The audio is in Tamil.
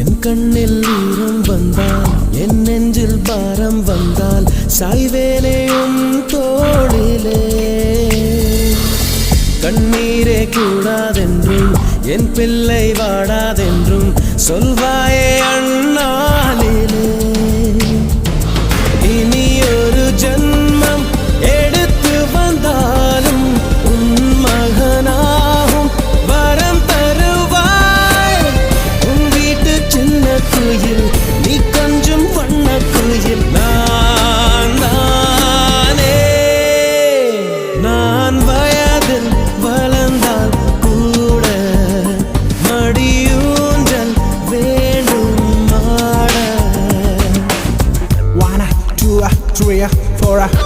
என் கண்ணில் ஈரம் வந்தால் என் நெஞ்சில் பாரம் வந்தால் சாய்வேனையும் தோளிலே கண்ணீரே கூடாதென்றும் என் பிள்ளை வாடாதென்றும் சொல்வாயே அண்ணாலிலே இனி ஒரு ஜன்மம் எடுத்து வந்தாலும் உன் மகனாகும் வரம் தருவாய் உன் வீட்டு சின்ன குயில் நீ கொஞ்சம் வண்ண குயில் நான் தானே நான் வயதில் வளர்ந்தால் கூட மடியூஞ்சல் வேண்டும் ஆட 1 2 3 4